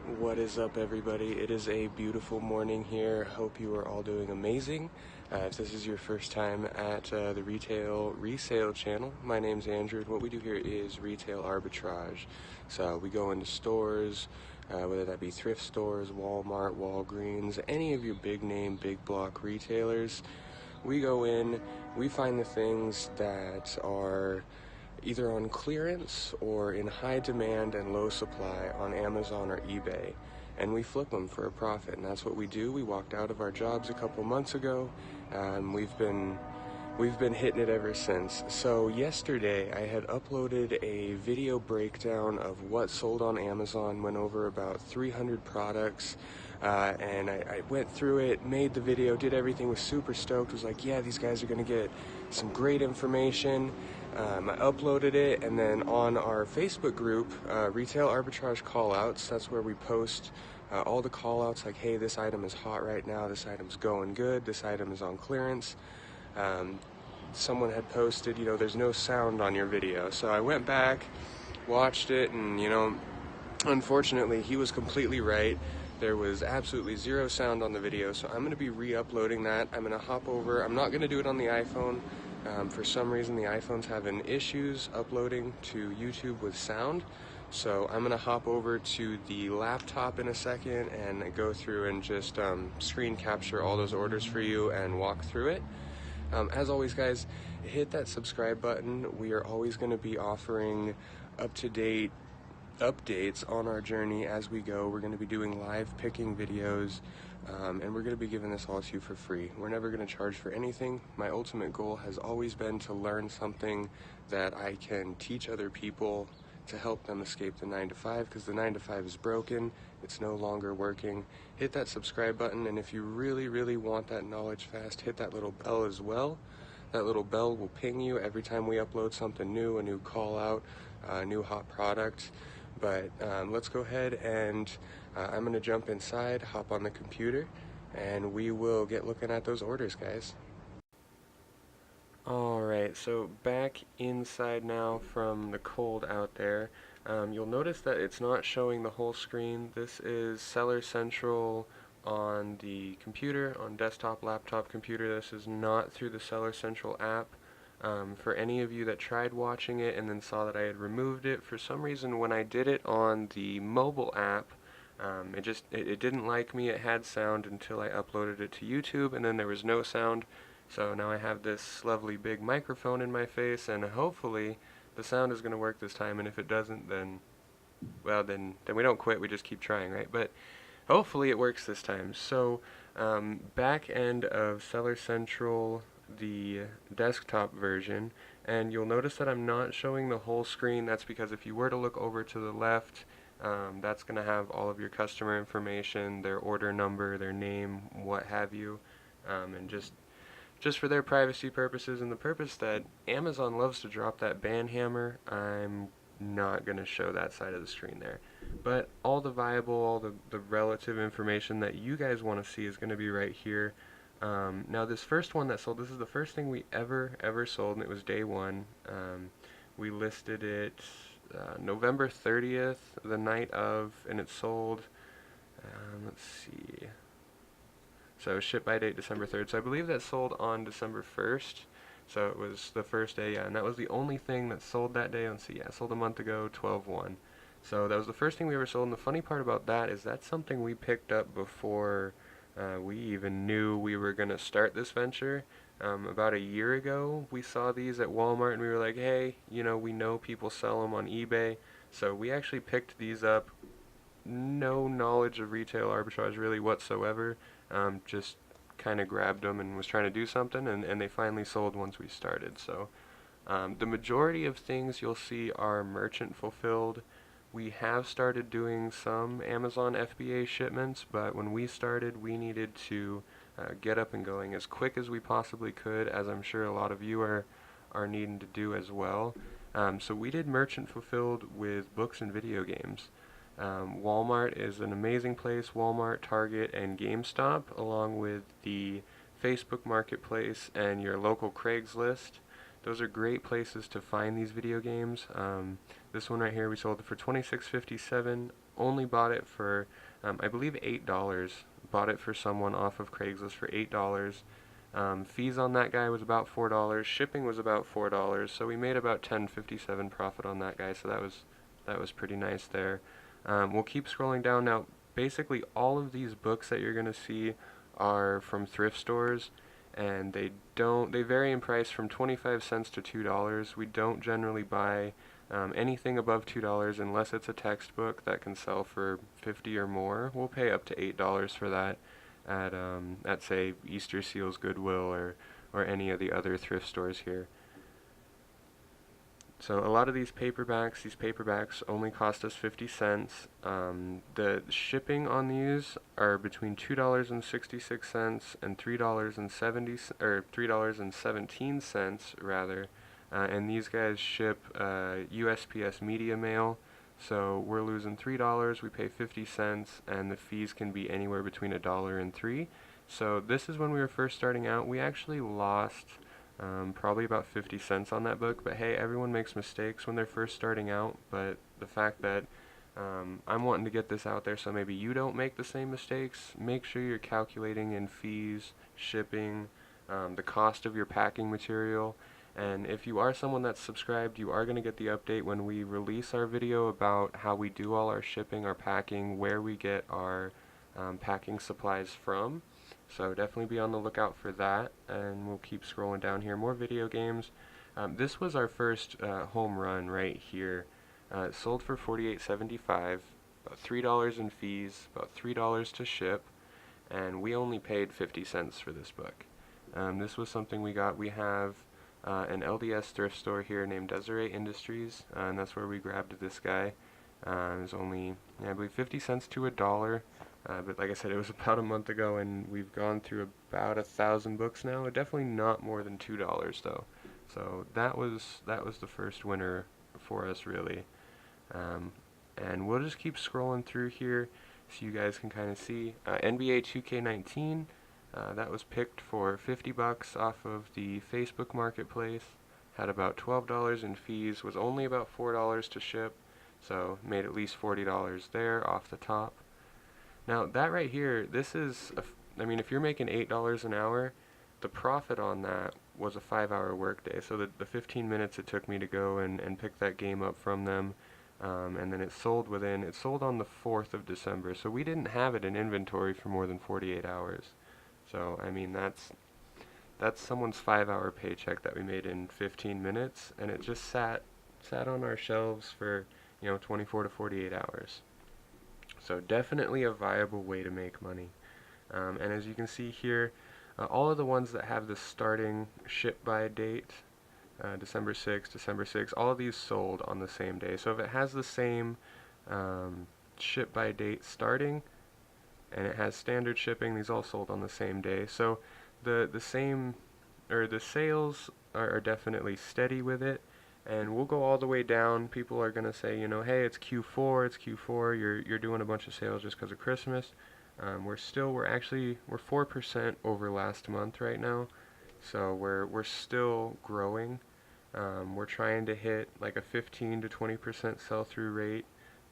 What is up, everybody? It is a beautiful morning here. Hope you are all doing amazing. If this is your first time at the Retail Resale channel, my name's Andrew, and what we do here is Retail Arbitrage. So we go into stores, whether that be thrift stores, Walmart, Walgreens, any of your big name, big block retailers. We go in, we find the things that are either on clearance or in high demand and low supply on Amazon or eBay, and we flip them for a profit. And that's what we do. We walked out of our jobs a couple months ago, and we've been hitting it ever since. So yesterday I had uploaded a video breakdown of what sold on Amazon, went over about 300 products, and I went through it, made the video, did everything, was super stoked, was like, yeah, these guys are gonna get some great information. I uploaded it, and then on our Facebook group, Retail Arbitrage Callouts, that's where we post all the callouts, like, hey, this item is hot right now, this item's going good, this item is on clearance. Someone had posted, there's no sound on your video. So I went back, watched it, and, unfortunately, he was completely right. There was absolutely zero sound on the video, so I'm going to be re-uploading that. I'm going to hop over. I'm not going to do it on the iPhone. For some reason, the iPhone's having issues uploading to YouTube with sound. So I'm going to hop over to the laptop in a second and go through and just screen capture all those orders for you and walk through it. As always, guys, hit that subscribe button. We are always going to be offering up-to-date updates on our journey as we go. We're going to be doing live picking videos, and we're going to be giving this all to you for free. We're never going to charge for anything. My ultimate goal has always been to learn something that I can teach other people to help them escape the 9-to-5, because the 9-to-5 is broken. It's no longer working. Hit that subscribe button, and if you really, really want that knowledge fast, hit that little bell as well. That little bell will ping you every time we upload something new, a new call out, a new hot product. But let's go ahead and I'm going to jump inside, hop on the computer, and we will get looking at those orders, guys. Alright, so back inside now from the cold out there. You'll notice that it's not showing the whole screen. This is Seller Central on the computer, on desktop, laptop, computer. This is not through the Seller Central app. For any of you that tried watching it and then saw that I had removed it, for some reason when I did it on the mobile app, it didn't like me. It had sound until I uploaded it to YouTube, and then there was no sound. So now I have this lovely big microphone in my face, and hopefully the sound is going to work this time, and if it doesn't, then, well, then we don't quit, we just keep trying, right? But hopefully it works this time. So, back end of Seller Central, the desktop version, and you'll notice that I'm not showing the whole screen. That's because if you were to look over to the left, that's going to have all of your customer information, their order number, their name, what have you, and just for their privacy purposes and the purpose that Amazon loves to drop that ban hammer, I'm not going to show that side of the screen there. But all the viable, all the relative information that you guys want to see is going to be right here. Now this first one that sold, this is the first thing we ever sold, and it was day one. We listed it November 30th, the night of, and it sold, let's see, so shipped by date December 3rd. So I believe that sold on December 1st. So it was the first day, yeah, and that was the only thing that sold that day. Let's see, yeah, sold a month ago, 12/1. So that was the first thing we ever sold, and the funny part about that is that's something we picked up before we even knew we were going to start this venture. About a year ago, we saw these at Walmart, and we were like, hey, we know people sell them on eBay. So we actually picked these up, no knowledge of retail arbitrage really whatsoever. Just kind of grabbed them and was trying to do something, and they finally sold once we started. So the majority of things you'll see are merchant fulfilled. We have started doing some Amazon FBA shipments, but when we started, we needed to get up and going as quick as we possibly could, as I'm sure a lot of you are needing to do as well. So we did merchant fulfilled with books and video games. Walmart is an amazing place. Walmart, Target, and GameStop, along with the Facebook Marketplace and your local Craigslist. Those are great places to find these video games. This one right here, we sold it for $26.57 only bought it for, I believe $8. Bought it for someone off of Craigslist for $8. Fees on that guy was about $4. Shipping was about $4. So we made about $10.57 profit on that guy. So that was pretty nice there. We'll keep scrolling down now. Basically, all of these books that you're gonna see are from thrift stores, and they vary in price from 25 cents to $2. We don't generally buy anything above $2 unless it's a textbook that can sell for 50 or more. We'll pay up to $8 for that at say Easter Seals, Goodwill, or any of the other thrift stores here. So a lot of these paperbacks only cost us 50 cents. The shipping on these are between $2.66 and $3.17 rather. And these guys ship USPS media mail. So we're losing $3, we pay 50 cents, and the fees can be anywhere between $1 and $3. So this is when we were first starting out. We actually lost probably about 50 cents on that book, but hey, everyone makes mistakes when they're first starting out, but the fact that I'm wanting to get this out there so maybe you don't make the same mistakes, make sure you're calculating in fees, shipping, the cost of your packing material, and if you are someone that's subscribed, you are going to get the update when we release our video about how we do all our shipping, our packing, where we get our packing supplies from. So definitely be on the lookout for that, and we'll keep scrolling down here. More video games. This was our first home run right here. It sold for $48.75, about $3 in fees, about $3 to ship, and we only paid 50 cents for this book. This was something we got. We have an LDS thrift store here named Deseret Industries, and that's where we grabbed this guy. It was only, I believe, 50 cents to $1. But like I said, it was about a month ago, and we've gone through about 1,000 books now. Definitely not more than $2 though. So that was the first winner for us, really. And we'll just keep scrolling through here so you guys can kind of see. NBA 2K19, that was picked for 50 bucks off of the Facebook Marketplace. Had about $12 in fees. Was only about $4 to ship. So made at least $40 there off the top. Now that right here, this is, I mean, if you're making $8 an hour, the profit on that was a 5-hour workday. So the 15 minutes it took me to go and pick that game up from them, and then it sold on the 4th of December. So we didn't have it in inventory for more than 48 hours. So I mean, that's someone's 5-hour paycheck that we made in 15 minutes, and it just sat on our shelves for 24 to 48 hours. So definitely a viable way to make money. And as you can see here, all of the ones that have the starting ship by date, December 6th, all of these sold on the same day. So if it has the same ship by date starting, and it has standard shipping, these all sold on the same day. So the sales are definitely steady with it. And we'll go all the way down. People are going to say, hey, it's Q4, you're doing a bunch of sales just because of Christmas. We're 4% over last month right now, so we're still growing. We're trying to hit like a 15 to 20% sell-through rate,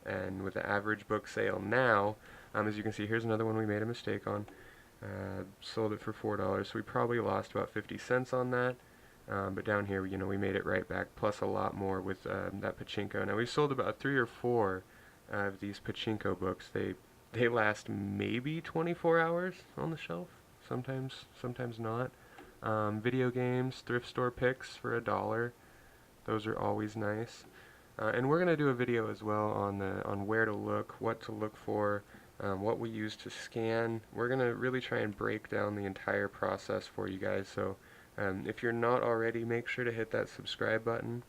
and with the average book sale now, as you can see, here's another one we made a mistake on. Sold it for $4, so we probably lost about 50 cents on that. But down here, we made it right back, plus a lot more with that pachinko. Now, we sold about 3 or 4 of these pachinko books. They last maybe 24 hours on the shelf, sometimes not. Video games, thrift store picks for $1. Those are always nice. And we're gonna do a video as well on where to look, what to look for, what we use to scan. We're gonna really try and break down the entire process for you guys. So if you're not already, make sure to hit that subscribe button,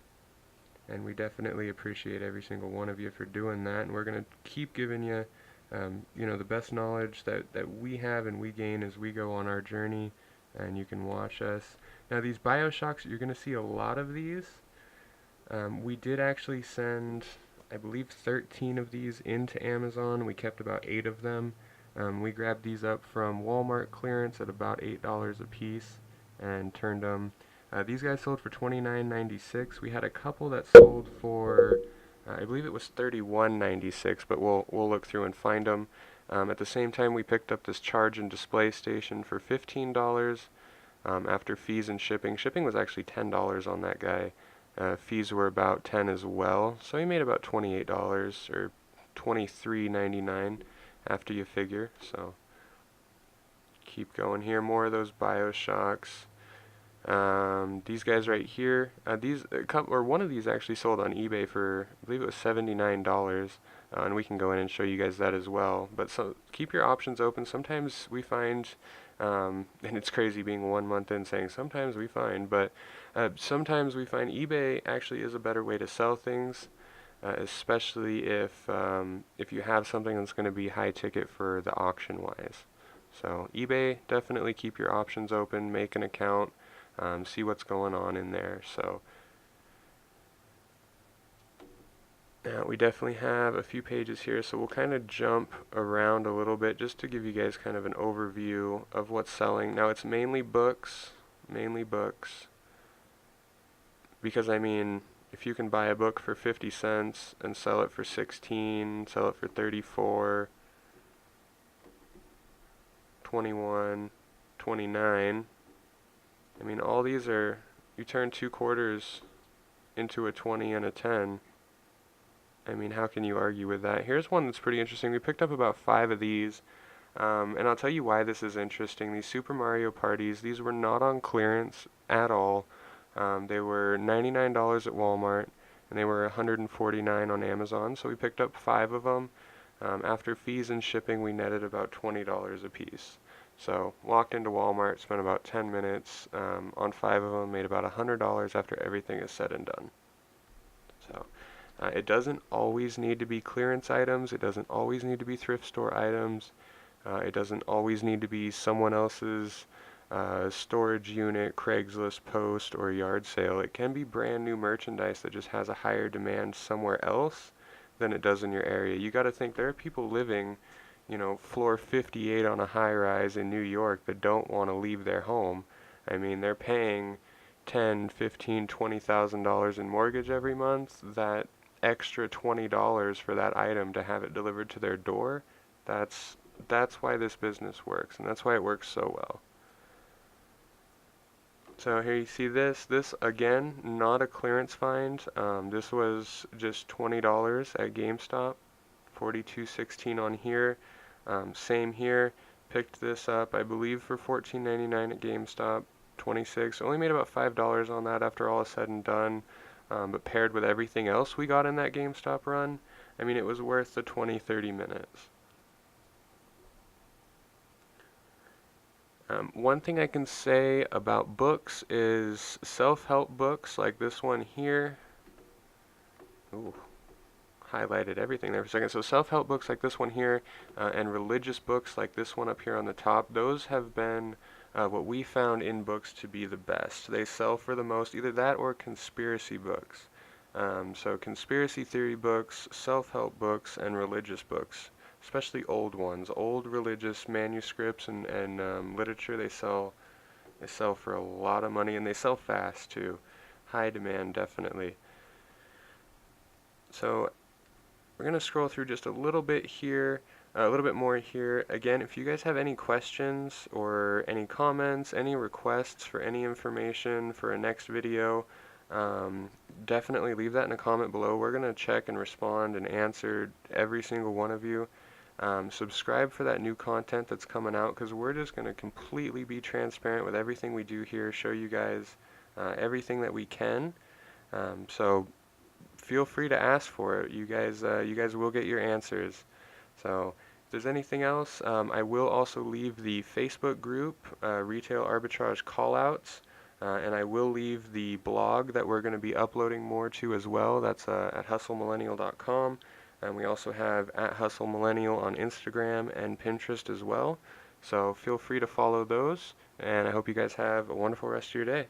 and we definitely appreciate every single one of you for doing that. And we're gonna keep giving you the best knowledge that we have and we gain as we go on our journey, and you can watch us. Now these Bioshocks, you're going to see a lot of these. We did actually send, I believe, 13 of these into Amazon. We kept about 8 of them. We grabbed these up from Walmart clearance at about $8 a piece and turned them. These guys sold for $29.96. We had a couple that sold for I believe it was $31.96, but we'll look through and find them. At the same time, we picked up this charge and display station for $15 after fees and shipping. Shipping was actually $10 on that guy. Fees were about 10 as well, so he made about $28 or $23.99 after you figure. So keep going here. More of those BioShocks. These guys right here, one of these actually sold on eBay for, I believe it was $79, and we can go in and show you guys that as well. But so keep your options open. Sometimes we find, and it's crazy being 1 month in saying sometimes we find, but sometimes we find eBay actually is a better way to sell things, especially if you have something that's going to be high ticket for the auction wise. So eBay, definitely keep your options open, make an account. See what's going on in there. So now we definitely have a few pages here, so we'll kind of jump around a little bit just to give you guys kind of an overview of what's selling. Now it's mainly books, because I mean, if you can buy a book for 50 cents and sell it for 16, sell it for 34, 21, 29, I mean, all these are, you turn 2 quarters into a 20 and a 10. I mean, how can you argue with that? Here's one that's pretty interesting. We picked up about 5 of these, and I'll tell you why this is interesting. These Super Mario Parties, these were not on clearance at all. They were $99 at Walmart, and they were $149 on Amazon, so we picked up 5 of them. After fees and shipping, we netted about $20 a piece. So walked into Walmart, spent about 10 minutes on 5 of them, made about $100 after everything is said and done. So it doesn't always need to be clearance items. It doesn't always need to be thrift store items. It doesn't always need to be someone else's storage unit, Craigslist post, or yard sale. It can be brand new merchandise that just has a higher demand somewhere else than it does in your area. You got to think there are people living, you know, floor 58 on a high rise in New York that don't want to leave their home. I mean, they're paying $10, $15, $20,000 in mortgage every month. That extra $20 for that item to have it delivered to their door, that's why this business works, and that's why it works so well. So here you see this again, not a clearance find. This was just $20 at GameStop, $42.16 on here. Same here, picked this up, I believe for $14.99 at GameStop, 26. Only made about $5 on that after all is said and done. But paired with everything else we got in that GameStop run, I mean, it was worth the 20-30 minutes. One thing I can say about books is self-help books like this one here. Ooh, highlighted everything there for a second. So self-help books like this one here and religious books like this one up here on the top, those have been what we found in books to be the best. They sell for the most, either that or conspiracy books. So conspiracy theory books, self-help books, and religious books, especially old ones, old religious manuscripts and literature. They sell for a lot of money, and they sell fast too. High demand, definitely. So we're going to scroll through just a little bit here, a little bit more here. Again, if you guys have any questions or any comments, any requests for any information for a next video, definitely leave that in a comment below. We're going to check and respond and answer every single one of you. Subscribe for that new content that's coming out, because we're just going to completely be transparent with everything we do here, show you guys everything that we can. So feel free to ask for it. You guys will get your answers. So if there's anything else, I will also leave the Facebook group, Retail Arbitrage Callouts, and I will leave the blog that we're going to be uploading more to as well. That's at hustlemillennial.com. And we also have at hustlemillennial on Instagram and Pinterest as well. So feel free to follow those, and I hope you guys have a wonderful rest of your day.